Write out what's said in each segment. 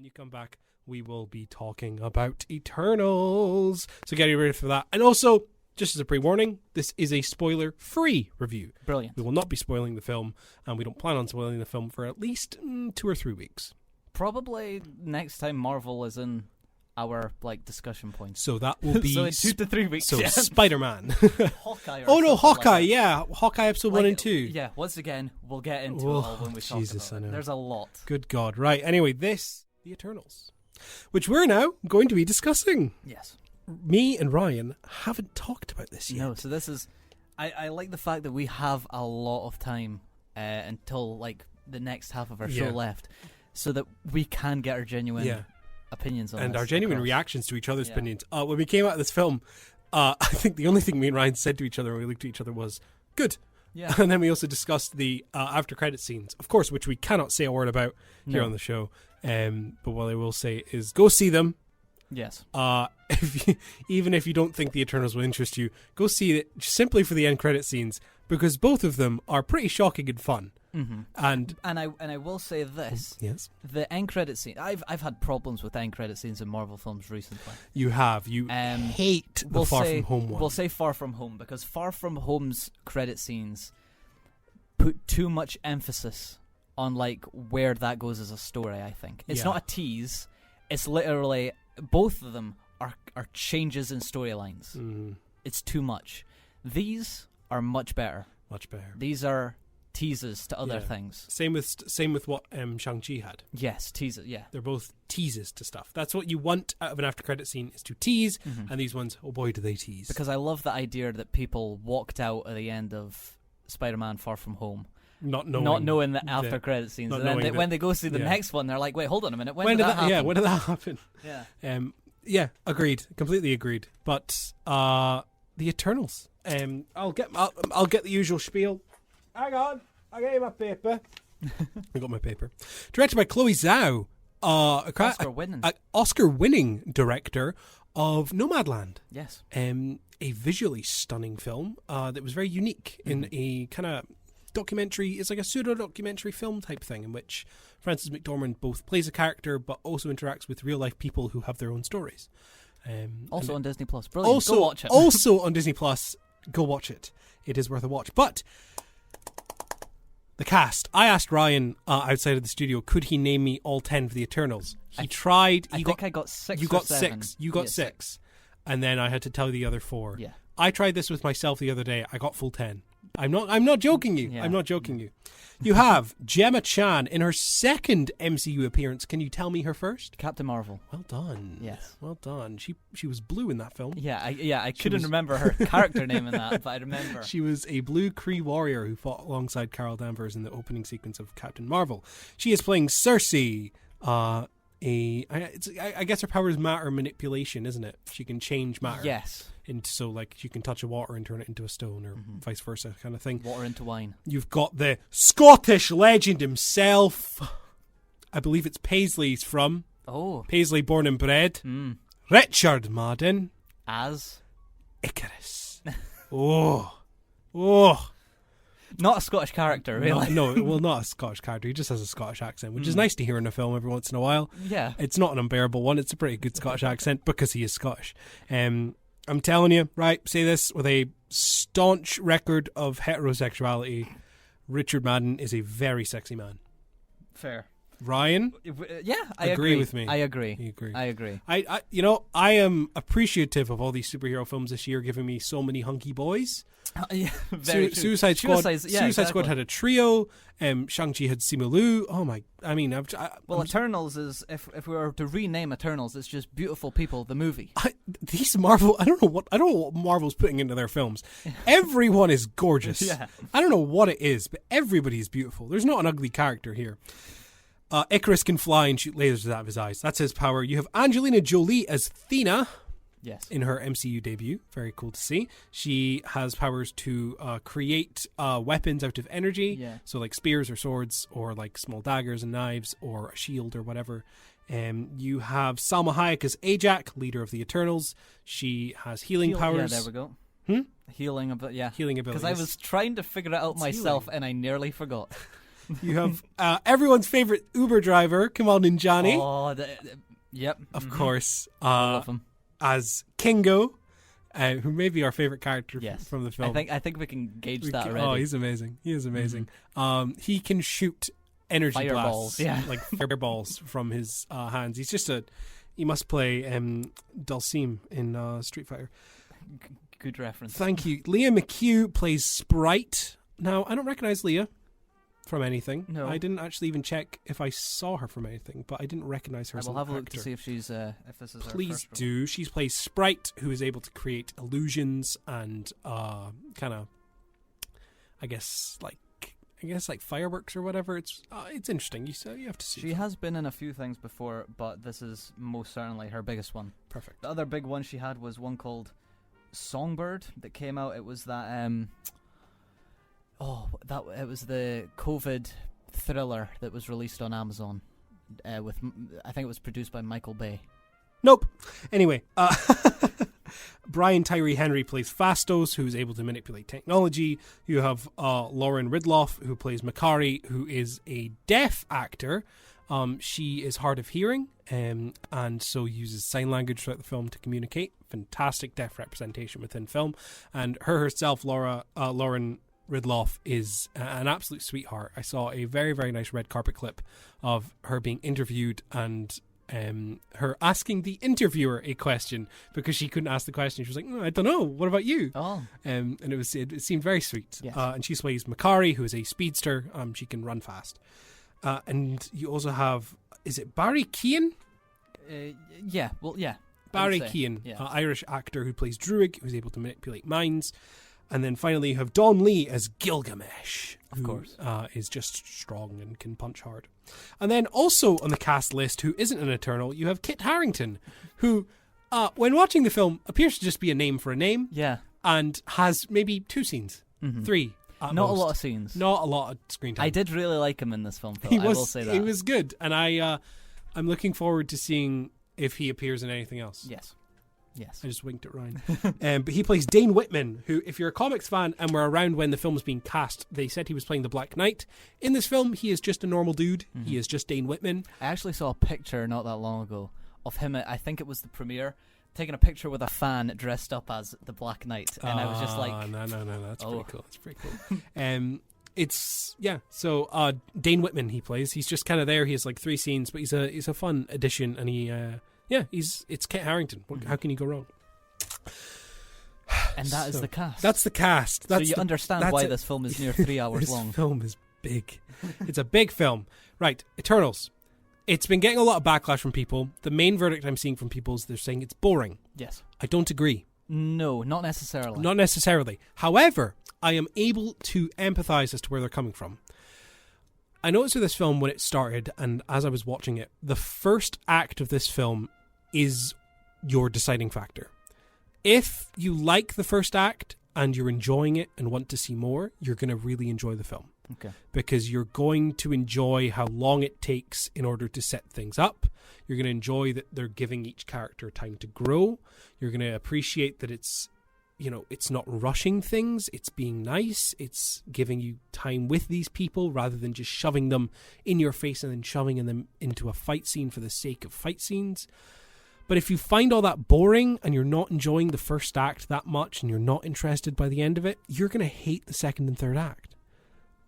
when you come back, we will be talking about Eternals. So get ready for that. And also, just as a pre-warning, this is a spoiler-free review. Brilliant. We will not be spoiling the film, and we don't plan on spoiling the film for at least 2 or 3 weeks. Probably next time Marvel is in our discussion points. So that will be so in 2 to 3 weeks. So Spider-Man. Hawkeye. Oh no, Hawkeye! Like yeah, Hawkeye episode 1 and 2. Yeah. Once again, we'll get into it all when we talk Jesus, about I know. it. There's a lot. Good God! Right. Anyway, the Eternals, which we're now going to be discussing. Yes. Me and Ryan haven't talked about this yet. No. So this is. I like the fact that we have a lot of time until the next half of our show left, so that we can get our genuine opinions on and this our genuine across. reactions to each other's opinions. When we came out of this film, I think the only thing me and Ryan said to each other when we looked at each other was "good." Yeah. And then we also discussed the after credit scenes, of course, which we cannot say a word about here on the show. But what I will say is, go see them. Yes. Even if you don't think the Eternals will interest you, go see it simply for the end credit scenes, because both of them are pretty shocking and fun. Mm-hmm. And I will say this. Yes. The end credit scene. I've had problems with end credit scenes in Marvel films recently. You have. You hate the Far From Home one. We'll say Far From Home, because Far From Home's credit scenes put too much emphasis on where that goes as a story. I think it's not a tease. It's literally both of them are changes in storylines. It's too much. These are much better. Much better. These are teases to other things. Same with what Shang-Chi had. Yes, teases. Yeah, they're both teases to stuff. That's what you want out of an after credit scene, is to tease. And these ones, oh boy, do they tease! Because I love the idea that people walked out at the end of Spider-Man: Far From Home. Not knowing the after credit scenes, and then when they go see the next one, they're like, "Wait, hold on a minute. When did that happen?" Yeah, when did that happen? Yeah. Yeah, agreed. Completely agreed. But the Eternals. I'll get the usual spiel. Hang on, I got you my paper. I got my paper. Directed by Chloe Zhao, Oscar-winning director of Nomadland. Yes. A visually stunning film that was very unique in a kind of documentary. It's like a pseudo-documentary film type thing in which Frances McDormand both plays a character but also interacts with real-life people who have their own stories. Also on Disney Plus. Brilliant. Go watch it. Also on Disney Plus. Go watch it. It is worth a watch. But the cast. I asked Ryan outside of the studio, could he name me all 10 for the Eternals? He tried. I think I got 6 You or got 7. 6. You got 6. And then I had to tell the other 4. Yeah. I tried this with myself the other day. I got full 10. I'm not joking you. Yeah. I'm not joking you. You have Gemma Chan in her second MCU appearance. Can you tell me her first? Captain Marvel. Well done. Yes. Well done. She was blue in that film. Yeah, I couldn't remember her character name in that, but I remember. She was a blue Kree warrior who fought alongside Carol Danvers in the opening sequence of Captain Marvel. She is playing Cersei. I guess her power is matter manipulation, isn't it? She can change matter. Yes. So she can touch a water and turn it into a stone, or vice versa, kind of thing. Water into wine. You've got the Scottish legend himself. I believe it's Paisley's from. Oh. Paisley, born and bred. Richard Madden as Icarus. Oh. Not a Scottish character, really. No, not a Scottish character. He just has a Scottish accent, which is nice to hear in a film every once in a while. Yeah. It's not an unbearable one. It's a pretty good Scottish accent because he is Scottish. I'm telling you, right, say this with a staunch record of heterosexuality, Richard Madden is a very sexy man. Fair. Ryan? Yeah, I agree with me. I agree. You agree. I agree. I am appreciative of all these superhero films this year giving me so many hunky boys. Yeah, very true. Suicide Squad. Exactly. Squad had a trio. Shang-Chi had Simu Liu. Oh my! I mean, Eternals is if we were to rename Eternals, it's just beautiful people. The movie. These Marvel. I don't know what Marvel's putting into their films. Everyone is gorgeous. Yeah. I don't know what it is, but everybody is beautiful. There's not an ugly character here. Icarus can fly and shoot lasers out of his eyes. That's his power. You have Angelina Jolie as Thena. Yes. In her MCU debut. Very cool to see. She has powers to create weapons out of energy. Yeah. So like spears or swords or like small daggers and knives or a shield or whatever. You have Salma Hayek as Ajak, leader of the Eternals. She has healing powers. Yeah, there we go. Healing Healing abilities. Because I was trying to figure it out myself and I nearly forgot. You have everyone's favorite Uber driver, Kamal Nanjiani. Oh, yep. Of course. I love him. As Kingo, who may be our favorite character from the film. I think we can gauge that already. Oh, he's amazing. He is amazing. He can shoot energy fireballs, blasts, like fireballs from his hands. He's just he must play Dulcim in Street Fighter. Good reference. Thank you. Leah McHugh plays Sprite. Now, I don't recognize Leah from anything. No. I didn't actually even check if I saw her from anything, but I didn't recognize her as an We'll have a look actor. to see if she's if this is Please her first do. She plays Sprite, who is able to create illusions and kind of, I guess like fireworks or whatever. It's interesting. You have to see. She has been in a few things before, but this is most certainly her biggest one. Perfect. The other big one she had was one called Songbird that came out. It was that it was the COVID thriller that was released on Amazon. With I think it was produced by Michael Bay. Nope. Anyway, Brian Tyree Henry plays Fastos, who's able to manipulate technology. You have Lauren Ridloff, who plays Makari, who is a deaf actor. She is hard of hearing, and so uses sign language throughout the film to communicate. Fantastic deaf representation within film. And her herself, Lauren Ridloff, is an absolute sweetheart. I saw a very, very nice red carpet clip of her being interviewed and her asking the interviewer a question because she couldn't ask the question. She was like, I don't know, what about you? And it seemed very sweet. Yes. And she plays Makari, who is a speedster. She can run fast. And you also have, is it Barry Keoghan? Barry Keoghan, Irish actor who plays Druig, who's able to manipulate minds. And then finally you have Don Lee as Gilgamesh, of course, is just strong and can punch hard. And then also on the cast list, who isn't an Eternal, you have Kit Harington, who, when watching the film, appears to just be a name for a name. Yeah. And has maybe 2 scenes, 3. Not most. a lot of scenes. Not a lot of screen time. I did really like him in this film, though. I will say that. He was good. And I'm looking forward to seeing if he appears in anything else. Yes. I just winked at Ryan. But he plays Dane Whitman, who, if you're a comics fan and were around when the film was being cast, they said he was playing the Black Knight. In this film, he is just a normal dude. He is just Dane Whitman. I actually saw a picture not that long ago of him, I think it was the premiere, taking a picture with a fan dressed up as the Black Knight. And I was just like... No, that's pretty cool. That's pretty cool. So Dane Whitman he plays. He's just kind of there. He has like 3 scenes, but he's a fun addition, and he... it's Kit Harington. How can you go wrong? And that is the cast. That's the cast. So you understand why this film is near 3 hours long. This film is big. It's a big film. Right, Eternals. It's been getting a lot of backlash from people. The main verdict I'm seeing from people is they're saying it's boring. Yes. I don't agree. No, not necessarily. Not necessarily. However, I am able to empathize as to where they're coming from. I noticed with this film when it started, and as I was watching it, the first act of this film is your deciding factor. If you like the first act and you're enjoying it and want to see more, you're going to really enjoy the film. Okay. Because you're going to enjoy how long it takes in order to set things up. You're going to enjoy that they're giving each character time to grow. You're going to appreciate that it's not rushing things. It's being nice. It's giving you time with these people rather than just shoving them in your face and then shoving them into a fight scene for the sake of fight scenes. But if you find all that boring and you're not enjoying the first act that much and you're not interested by the end of it, you're going to hate the second and third act.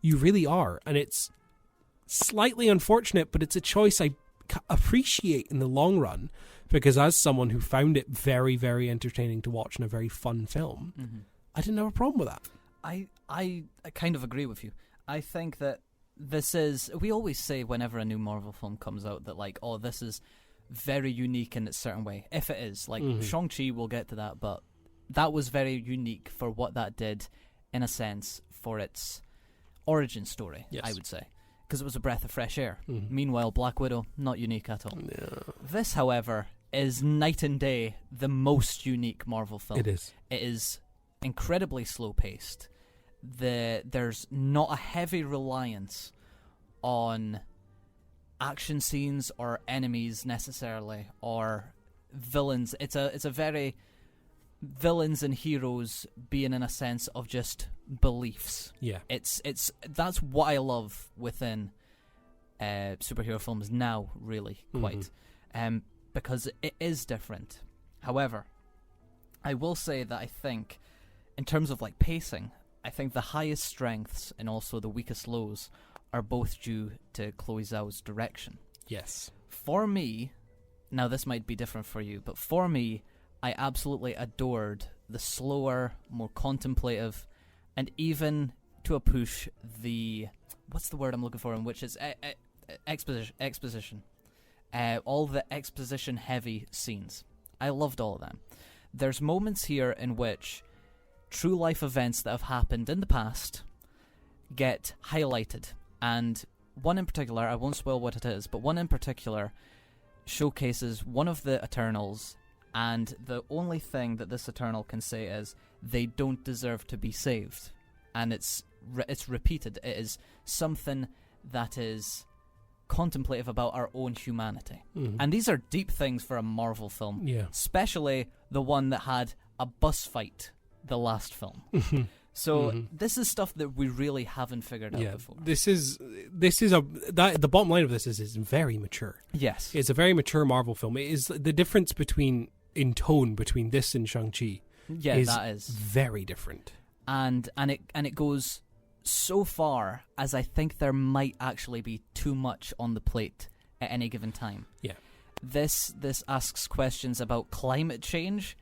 You really are. And it's slightly unfortunate, but it's a choice I appreciate in the long run, because as someone who found it very, very entertaining to watch and a very fun film, I didn't have a problem with that. I kind of agree with you. I think that this is... We always say whenever a new Marvel film comes out that, like, oh, this is very unique in a certain way. If it is. Like, Shang-Chi, we'll get to that, but that was very unique for what that did, in a sense, for its origin story, I would say. Because it was a breath of fresh air. Meanwhile, Black Widow, not unique at all. No. This, however, is night and day the most unique Marvel film. It is. It is incredibly slow-paced. There's not a heavy reliance on action scenes or enemies necessarily, or villains. It's a very villains and heroes being in a sense of just beliefs. Yeah. That's what I love within superhero films now, really, quite. Because it is different. However, I will say that I think, in terms of like pacing, I think the highest strengths and also the weakest lows are both due to Chloe Zhao's direction. Yes. For me, now this might be different for you, but for me, I absolutely adored the slower, more contemplative, and even to a push, the... what's the word I'm looking for, in which is exposition. All the exposition-heavy scenes. I loved all of them. There's moments here in which true life events that have happened in the past get highlighted, and one in particular, I won't spoil what it is, but one in particular showcases one of the Eternals, and the only thing that this Eternal can say is they don't deserve to be saved, and it's repeated. It is something that is contemplative about our own humanity. And these are deep things for a Marvel film, especially the one that had a bus fight the last film. So this is stuff that we really haven't figured out before. The bottom line of this is it's very mature. Yes, it's a very mature Marvel film. It is the difference in tone between this and Shang-Chi. Yeah, that is very different. And it goes so far as I think there might actually be too much on the plate at any given time. Yeah. This asks questions about climate change,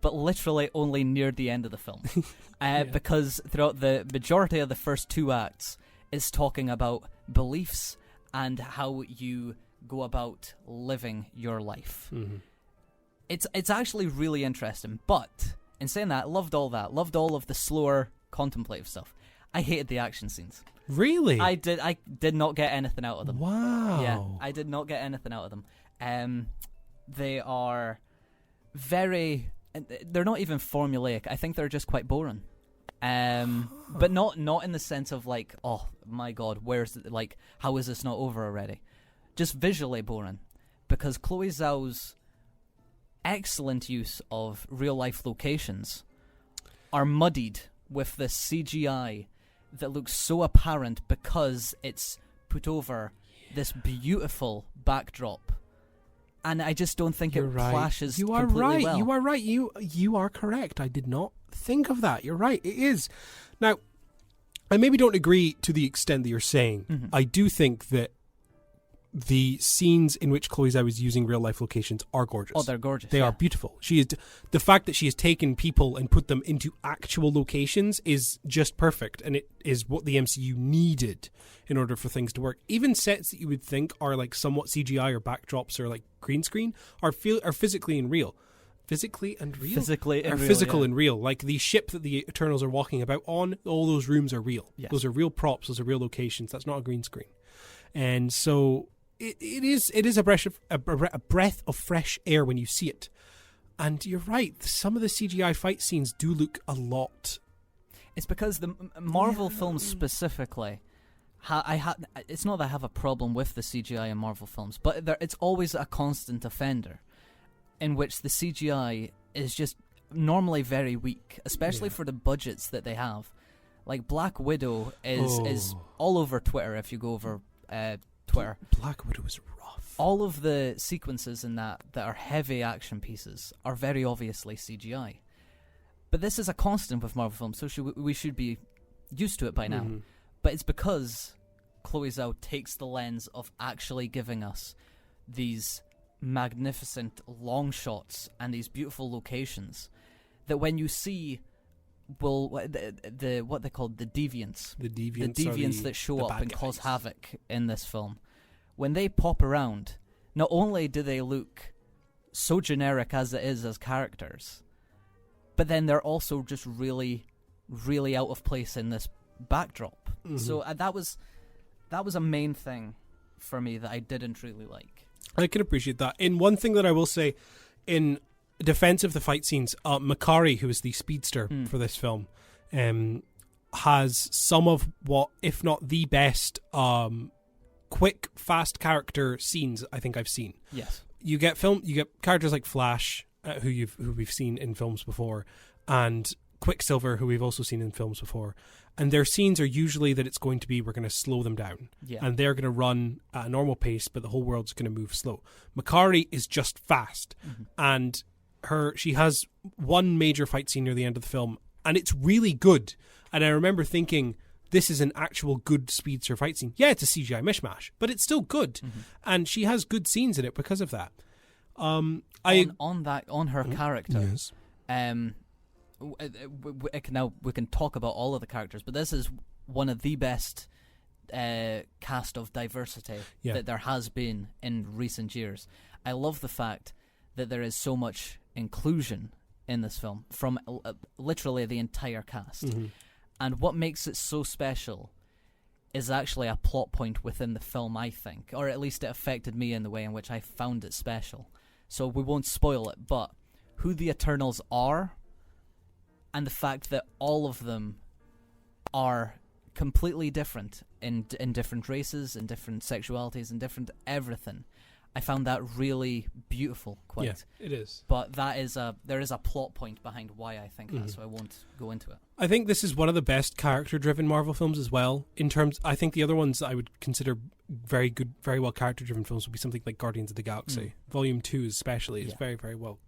but literally only near the end of the film. Because throughout the majority of the first two acts, it's talking about beliefs and how you go about living your life. It's actually really interesting, but in saying that, loved all of the slower contemplative stuff. I hated the action scenes. Really? I did not get anything out of them. Wow. Yeah, I did not get anything out of them. They are very... they're not even formulaic. I think they're just quite boring. But not in the sense of like, oh my god, how is this not over already? Just visually boring. Because Chloe Zhao's excellent use of real-life locations are muddied with this CGI that looks so apparent because it's put over this beautiful backdrop. And I just don't think it clashes completely well. You are right. You are correct. I did not think of that. You're right. It is. Now, I maybe don't agree to the extent that you're saying. I do think that the scenes in which Chloe Zhao is using real life locations are gorgeous. Oh, they're gorgeous. They are beautiful. The fact that she has taken people and put them into actual locations is just perfect, and it is what the MCU needed in order for things to work. Even sets that you would think are like somewhat CGI or backdrops or like green screen are physically and real. Physical and real. Like the ship that the Eternals are walking about on, all those rooms are real. Yes. Those are real props. Those are real locations. That's not a green screen. And so it is a breath of fresh air when you see it. And you're right. Some of the CGI fight scenes do look a lot. It's because the Marvel films specifically, it's not that I have a problem with the CGI in Marvel films, but it's always a constant offender in which the CGI is just normally very weak, especially for the budgets that they have. Like Black Widow is all over Twitter. If you go over Twitter, Black Widow is rough. All of the sequences in that are heavy action pieces are very obviously CGI. But this is a constant with Marvel films, so we should be used to it by now. But it's because Chloe Zhao takes the lens of actually giving us these magnificent long shots and these beautiful locations that when you see what they call the deviants that show up and cause havoc in this film, when they pop around, not only do they look so generic as it is as characters, but then they're also just really, really out of place in this backdrop. So that was a main thing for me that I didn't really like. I can appreciate that. And one thing that I will say, in defense of the fight scenes, Makari, who is the speedster for this film, has some of what, if not the best, quick, fast character scenes I think I've seen. Yes. You get characters like Flash, who we've seen in films before, and Quicksilver, who we've also seen in films before. And their scenes are usually that it's going to be, we're going to slow them down. Yeah. And they're going to run at a normal pace, but the whole world's going to move slow. Makari is just fast. And she has one major fight scene near the end of the film, and it's really good. And I remember thinking, this is an actual good speedster fight scene. Yeah, it's a CGI mishmash, but it's still good. And she has good scenes in it because of that. On her character, yes. Now we can talk about all of the characters, but this is one of the best cast of diversity that there has been in recent years. I love the fact that there is so much inclusion in this film from literally the entire cast. And what makes it so special is actually a plot point within the film, I think, or at least it affected me in the way in which I found it special. So we won't spoil it, but who the Eternals are, and the fact that all of them are completely different in different races, in different sexualities, in different everything. I found that really beautiful, quite. Yeah, it is. But there is a plot point behind why I think that, so I won't go into it. I think this is one of the best character-driven Marvel films as well. I think the other ones I would consider very good, very well character-driven films would be something like Guardians of the Galaxy. Volume 2 especially is very, very well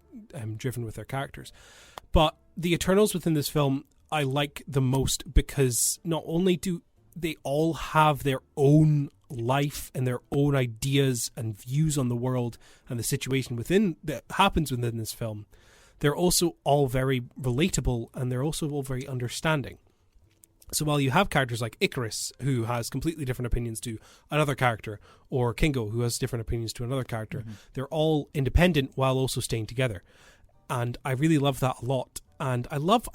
driven with their characters. But the Eternals within this film I like the most because not only do they all have their own life and their own ideas and views on the world and the situation that happens within this film, they're also all very relatable and they're also all very understanding. So while you have characters like Icarus, who has completely different opinions to another character, or Kingo, who has different opinions to another character, they're all independent while also staying together. And I really love that a lot. And I love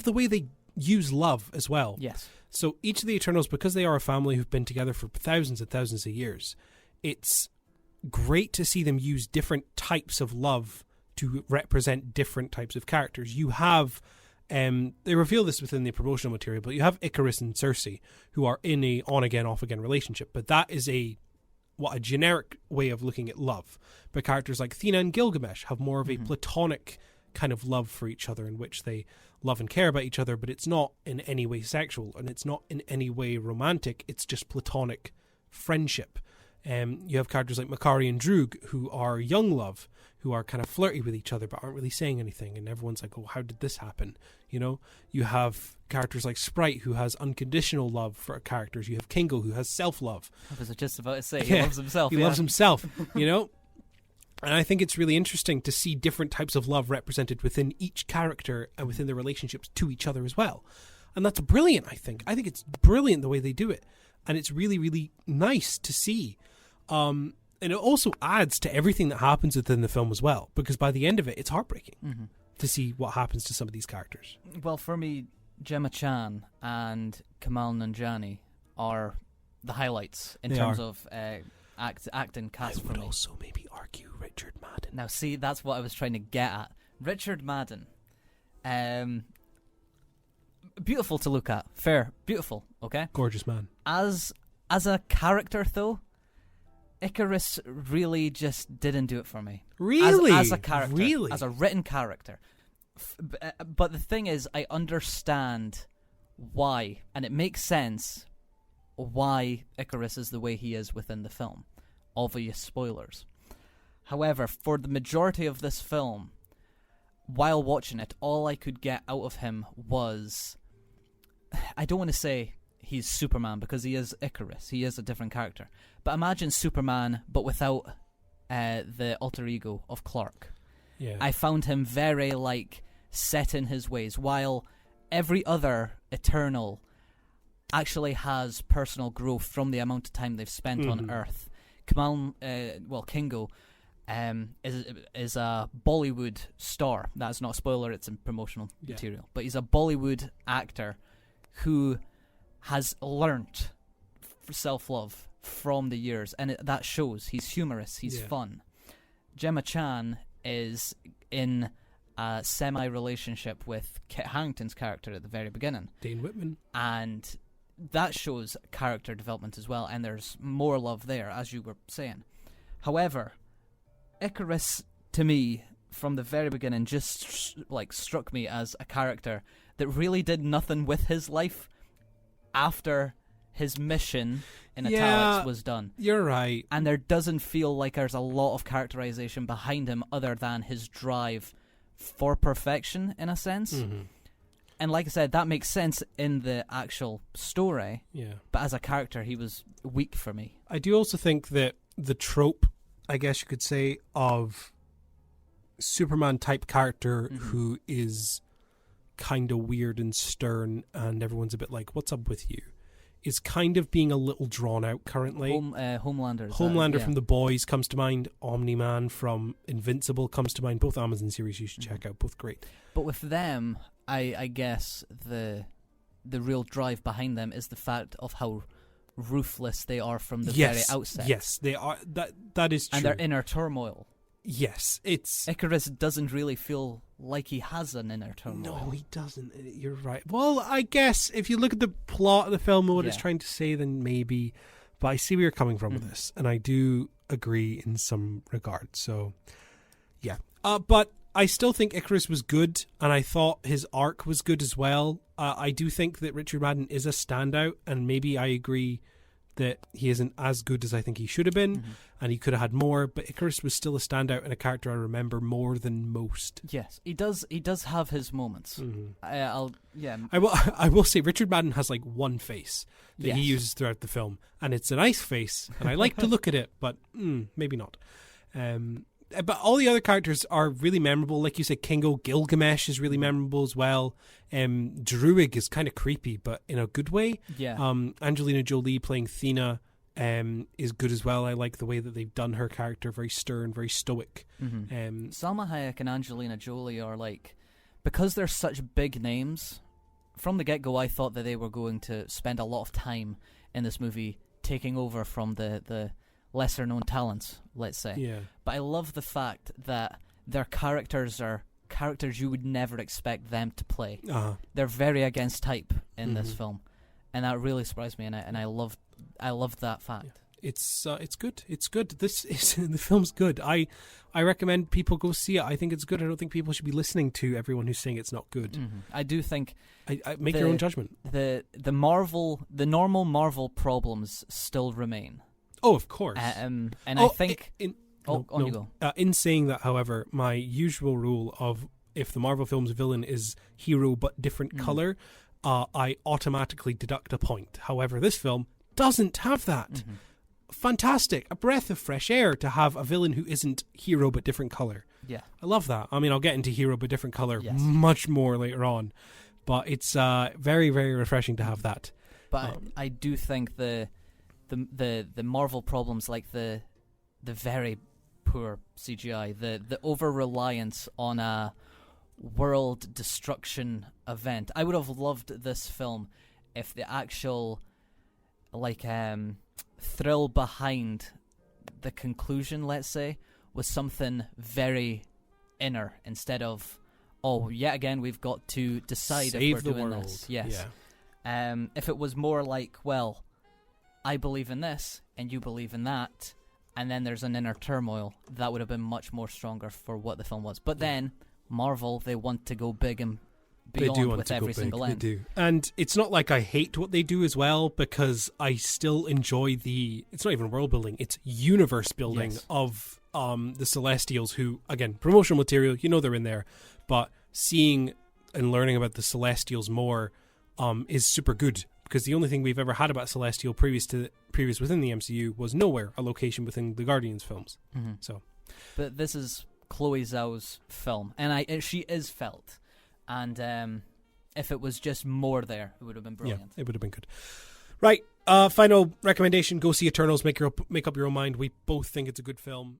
the way they use love as well. Yes. So each of the Eternals, because they are a family who've been together for thousands and thousands of years, it's great to see them use different types of love to represent different types of characters. You have, they reveal this within the promotional material, but you have Icarus and Cersei, who are in a on-again, off-again relationship. But that is a generic way of looking at love. But characters like Thena and Gilgamesh have more of a platonic kind of love for each other in which they love and care about each other, but it's not in any way sexual and it's not in any way romantic. It's just platonic friendship. You have characters like Makari and Droog, who are young love, who are kind of flirty with each other but aren't really saying anything, and everyone's like, oh, how did this happen? You have characters like Sprite, who has unconditional love for characters. You have Kingo, who has self-love. I was just about to say, he loves himself. He loves himself, And I think it's really interesting to see different types of love represented within each character and within their relationships to each other as well. And that's brilliant, I think. I think it's brilliant the way they do it. And it's really, really nice to see. And it also adds to everything that happens within the film as well, because by the end of it, it's heartbreaking to see what happens to some of these characters. Well, for me, Gemma Chan and Kamal Nanjiani are the highlights in terms of acting cast for me. I would also maybe argue Richard Madden. Now, see, that's what I was trying to get at. Richard Madden. Beautiful to look at. Fair. Beautiful. Okay? Gorgeous man. As a character, though, Icarus really just didn't do it for me. Really? As a character. Really? As a written character. But the thing is, I understand why, and it makes sense why Icarus is the way he is within the film. Obvious spoilers. However, for the majority of this film, while watching it, all I could get out of him was, I don't want to say he's Superman because he is Icarus. He is a different character. But imagine Superman, but without the alter ego of Clark. Yeah. I found him very, set in his ways, while every other Eternal actually has personal growth from the amount of time they've spent on Earth. Kingo is a Bollywood star. That's not a spoiler, it's in promotional material. But he's a Bollywood actor who has learnt self-love from the years, and that shows. He's humorous, he's fun. Gemma Chan is in a semi-relationship with Kit Harington's character at the very beginning. Dane Whitman. And that shows character development as well, and there's more love there, as you were saying. However, Icarus, to me, from the very beginning just like struck me as a character that really did nothing with his life after his mission in italics was done. You're right. And there doesn't feel like there's a lot of characterization behind him other than his drive for perfection, in a sense. Mm-hmm. And like I said, that makes sense in the actual story. Yeah. But as a character, he was weak for me. I do also think that the trope, I guess you could say, of Superman-type character who is kind of weird and stern and everyone's a bit like, what's up with you, is kind of being a little drawn out currently. Homelander from The Boys comes to mind. Omni-Man from Invincible comes to mind. Both Amazon series you should check out. Both great. But with them, I guess the real drive behind them is the fact of how ruthless they are from the very outset. Yes, they are. That is true. And their inner turmoil. Yes, it's... Icarus doesn't really feel like he has an inner turmoil. No, he doesn't. You're right. Well, I guess if you look at the plot of the film and what it's trying to say, then maybe. But I see where you're coming from with this, and I do agree in some regards. So, yeah. But I still think Icarus was good, and I thought his arc was good as well. I do think that Richard Madden is a standout, and maybe I agree that he isn't as good as I think he should have been, and he could have had more, but Icarus was still a standout and a character I remember more than most. Yes, he does have his moments. I will say Richard Madden has like one face that he uses throughout the film, and it's a nice face, and I like to look at it, but maybe not. But all the other characters are really memorable. Like you said, Kingo, Gilgamesh is really memorable as well. Druig is kind of creepy, but in a good way. Yeah. Angelina Jolie playing Thena is good as well. I like the way that they've done her character, very stern, very stoic. Salma Hayek and Angelina Jolie are like, because they're such big names, from the get-go I thought that they were going to spend a lot of time in this movie taking over from the lesser known talents, let's say. Yeah. But I love the fact that their characters are characters you would never expect them to play. They're very against type in this film, and that really surprised me, and I loved that fact. Yeah. It's good. It's good. The film's good. I recommend people go see it. I think it's good. I don't think people should be listening to everyone who's saying it's not good. I do think I make your own judgment. The normal Marvel problems still remain. Oh, of course. And I think... you go. In saying that, however, my usual rule of if the Marvel film's villain is hero but different color, I automatically deduct a point. However, this film doesn't have that. Fantastic. A breath of fresh air to have a villain who isn't hero but different color. Yeah. I love that. I mean, I'll get into hero but different color much more later on. But it's very, very refreshing to have that. But I do think the Marvel problems, like the very poor CGI, the over reliance on a world destruction event. I would have loved this film if the actual thrill behind the conclusion, let's say, was something very inner instead of, yet again we've got to decide Save if we're the doing world. this. Yes. Yeah. If it was more like, well, I believe in this and you believe in that, and then there's an inner turmoil, that would have been much more stronger for what the film was. But then Marvel, they want to go big and beyond with every single end. They do. And it's not like I hate what they do as well, because I still enjoy it's not even world building, it's universe building of the Celestials, who, again, promotional material, they're in there, but seeing and learning about the Celestials more is super good. Because the only thing we've ever had about Celestial previous within the MCU was Nowhere, a location within the Guardians films. So, but this is Chloe Zhao's film, and she is felt, and if it was just more there, it would have been brilliant. Yeah, it would have been good. Right, final recommendation: go see Eternals. Make up your own mind. We both think it's a good film.